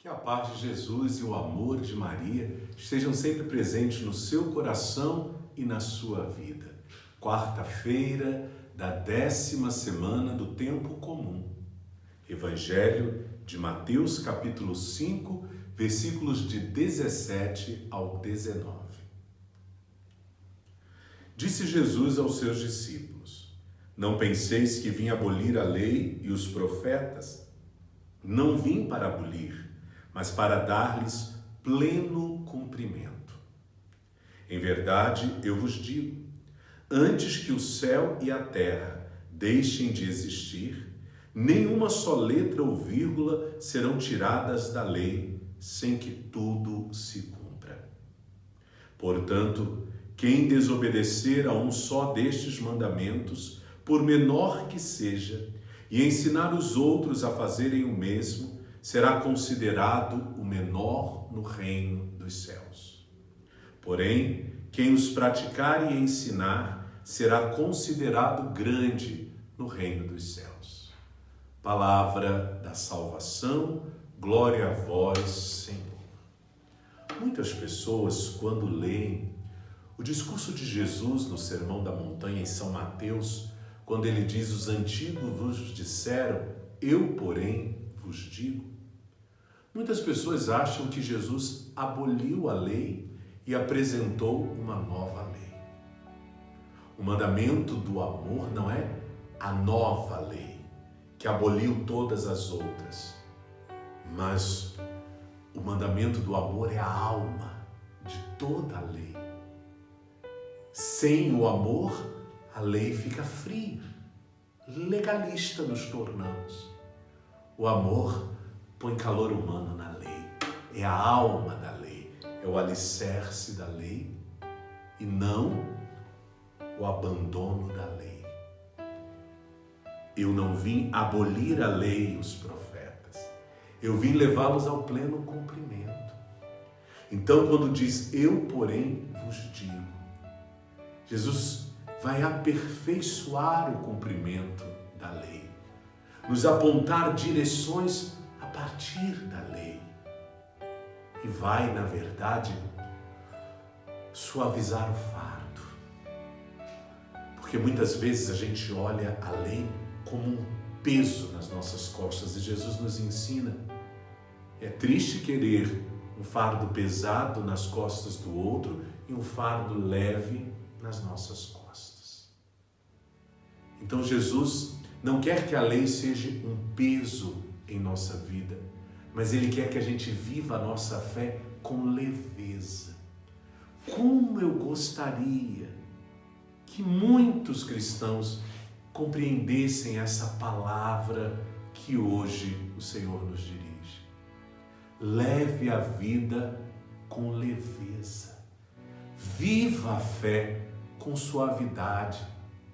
Que a paz de Jesus e o amor de Maria estejam sempre presentes no seu coração e na sua vida. Quarta-feira da 10ª semana do Tempo Comum. Evangelho de Mateus, capítulo 5, versículos de 17 ao 19. Disse Jesus aos seus discípulos: Não penseis que vim abolir a lei e os profetas. Não vim para abolir, mas para dar-lhes pleno cumprimento. Em verdade, eu vos digo, antes que o céu e a terra deixem de existir, nenhuma só letra ou vírgula serão tiradas da lei, sem que tudo se cumpra. Portanto, quem desobedecer a um só destes mandamentos, por menor que seja, e ensinar os outros a fazerem o mesmo, será considerado o menor no reino dos céus. Porém, quem os praticar e ensinar será considerado grande no reino dos céus. Palavra da salvação, glória a vós, Senhor. Muitas pessoas, quando leem o discurso de Jesus no Sermão da Montanha em São Mateus, quando ele diz: os antigos vos disseram, eu, porém, vos digo. Muitas pessoas acham que Jesus aboliu a lei e apresentou uma nova lei. O mandamento do amor não é a nova lei, que aboliu todas as outras, mas o mandamento do amor é a alma de toda a lei. Sem o amor, a lei fica fria, legalista nos tornamos. O amor põe calor humano na lei, é a alma da lei, é o alicerce da lei e não o abandono da lei. Eu não vim abolir a lei e os profetas, eu vim levá-los ao pleno cumprimento. Então, quando diz eu, porém, vos digo, Jesus vai aperfeiçoar o cumprimento da lei, nos apontar direções a partir da lei e vai, na verdade, suavizar o fardo. Porque muitas vezes a gente olha a lei como um peso nas nossas costas e Jesus nos ensina. É triste querer um fardo pesado nas costas do outro e um fardo leve nas nossas costas. Então Jesus não quer que a lei seja um peso em nossa vida, mas Ele quer que a gente viva a nossa fé com leveza. Como eu gostaria que muitos cristãos compreendessem essa palavra que hoje o Senhor nos dirige. Leve a vida com leveza. Viva a fé com suavidade,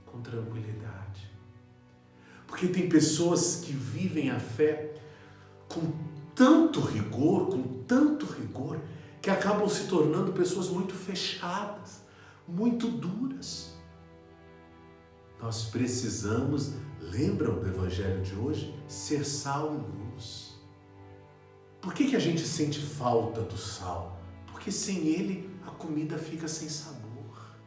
com tranquilidade. Porque tem pessoas que vivem a fé com tanto rigor, que acabam se tornando pessoas muito fechadas, muito duras. Nós precisamos, lembram do Evangelho de hoje? Ser sal e luz. Por que a gente sente falta do sal? Porque sem ele a comida fica sem sabor.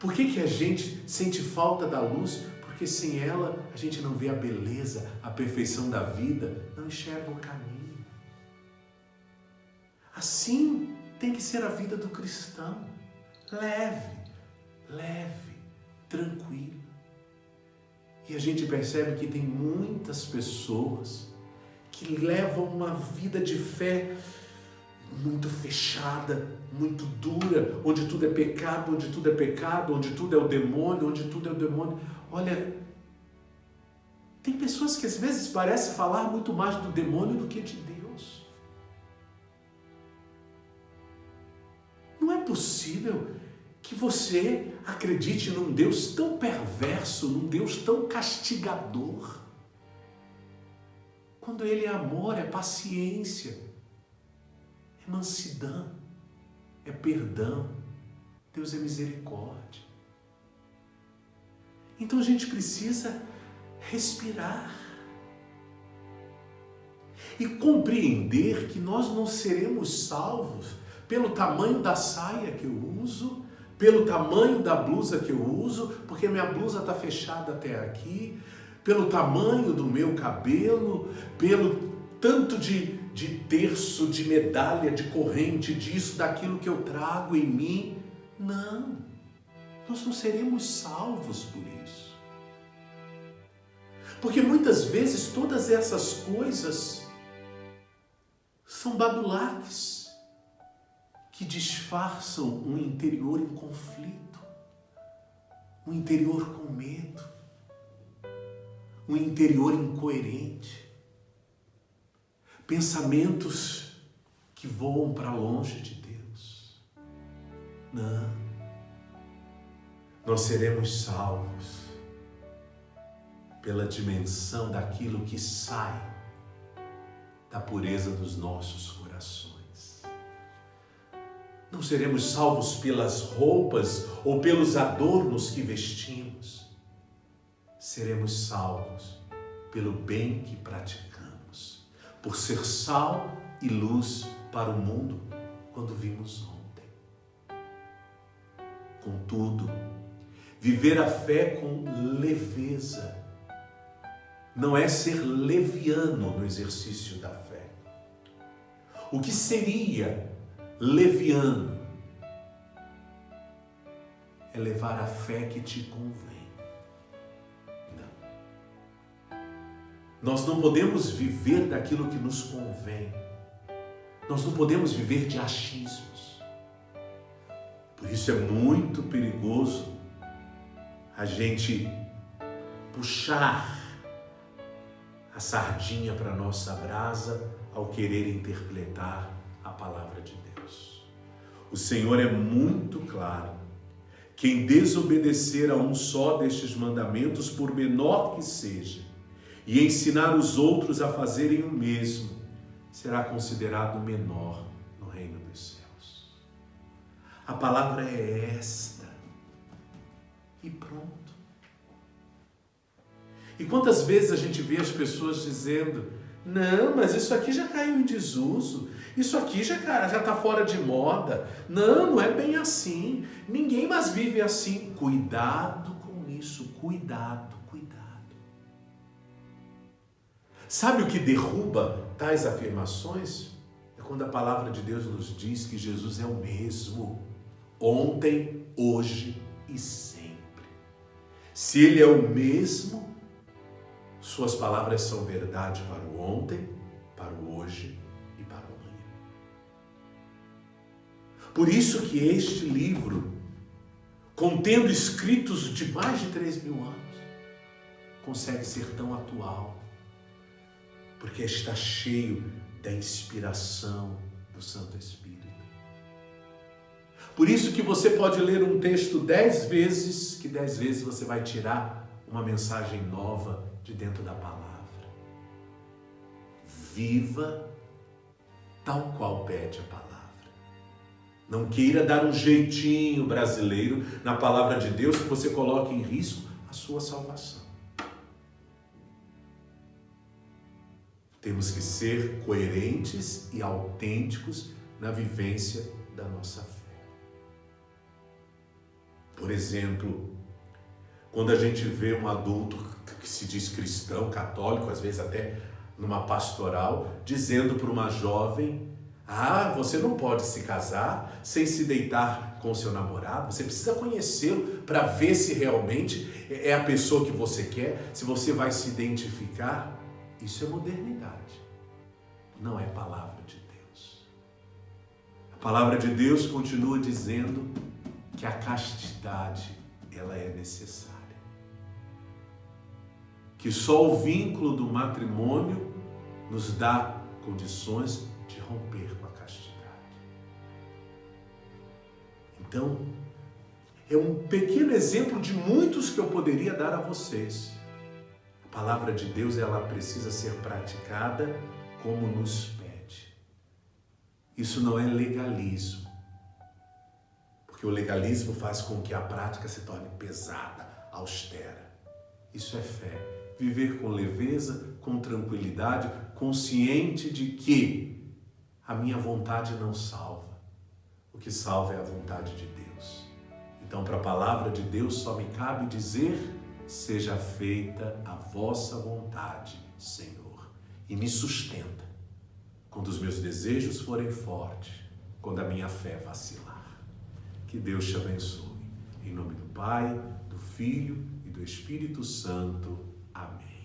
Por que a gente sente falta da luz? Porque sem ela a gente não vê a beleza, a perfeição da vida, não enxerga o caminho. Assim tem que ser a vida do cristão. Leve, tranquilo. E a gente percebe que tem muitas pessoas que levam uma vida de fé muito fechada, muito dura, onde tudo é pecado, onde tudo é pecado, onde tudo é o demônio, onde tudo é o demônio. Olha, tem pessoas que às vezes parecem falar muito mais do demônio do que de Deus. Não é possível que você acredite num Deus tão perverso, num Deus tão castigador, quando Ele é amor, é paciência, é mansidão, é perdão. Deus é misericórdia. Então a gente precisa respirar e compreender que nós não seremos salvos pelo tamanho da saia que eu uso, pelo tamanho da blusa que eu uso, porque minha blusa está fechada até aqui, pelo tamanho do meu cabelo, pelo tanto de terço, de medalha, de corrente, disso, daquilo que eu trago em mim. Não, nós não seremos salvos por isso. Porque muitas vezes todas essas coisas são badulaques que disfarçam um interior em conflito, um interior com medo, um interior incoerente, pensamentos que voam para longe de Deus. Não, nós seremos salvos pela dimensão daquilo que sai da pureza dos nossos corações. Não seremos salvos pelas roupas ou pelos adornos que vestimos. Seremos salvos pelo bem que praticamos, por ser sal e luz para o mundo, quando vimos ontem. Contudo, viver a fé com leveza não é ser leviano no exercício da fé. O que seria leviano é levar a fé que te convém. Não. Nós não podemos viver daquilo que nos convém. Nós não podemos viver de achismos. Por isso é muito perigoso a gente puxar a sardinha para a nossa brasa ao querer interpretar a palavra de Deus. O Senhor é muito claro. Quem desobedecer a um só destes mandamentos, por menor que seja, e ensinar os outros a fazerem o mesmo, será considerado menor no reino dos céus. A palavra é esta. E pronto. E quantas vezes a gente vê as pessoas dizendo: não, mas isso aqui já caiu em desuso, isso aqui já está fora de moda, não é bem assim, ninguém mais vive assim. Cuidado com isso, cuidado. Sabe o que derruba tais afirmações? É quando a palavra de Deus nos diz que Jesus é o mesmo, ontem, hoje e sempre. Se Ele é o mesmo, suas palavras são verdade para o ontem, para o hoje e para o amanhã. Por isso que este livro, contendo escritos de mais de 3.000 anos, consegue ser tão atual, porque está cheio da inspiração do Santo Espírito. Por isso que você pode ler um texto 10 vezes, que 10 vezes você vai tirar uma mensagem nova de dentro da palavra. Viva tal qual pede a palavra. Não queira dar um jeitinho brasileiro na palavra de Deus que você coloque em risco a sua salvação. Temos que ser coerentes e autênticos na vivência da nossa fé. Por exemplo, quando a gente vê um adulto que se diz cristão, católico, às vezes até numa pastoral, dizendo para uma jovem: você não pode se casar sem se deitar com o seu namorado, você precisa conhecê-lo para ver se realmente é a pessoa que você quer, se você vai se identificar. Isso é modernidade, não é palavra de Deus. A palavra de Deus continua dizendo que a castidade, ela é necessária. Que só o vínculo do matrimônio nos dá condições de romper com a castidade. Então, é um pequeno exemplo de muitos que eu poderia dar a vocês. A palavra de Deus, ela precisa ser praticada como nos pede. Isso não é legalismo, porque o legalismo faz com que a prática se torne pesada, austera. Isso é fé. Viver com leveza, com tranquilidade, consciente de que a minha vontade não salva. O que salva é a vontade de Deus. Então, para a palavra de Deus, só me cabe dizer: seja feita a vossa vontade, Senhor. E me sustenta quando os meus desejos forem fortes, quando a minha fé vacilar. Que Deus te abençoe. Em nome do Pai, do Filho e do Espírito Santo. Amém.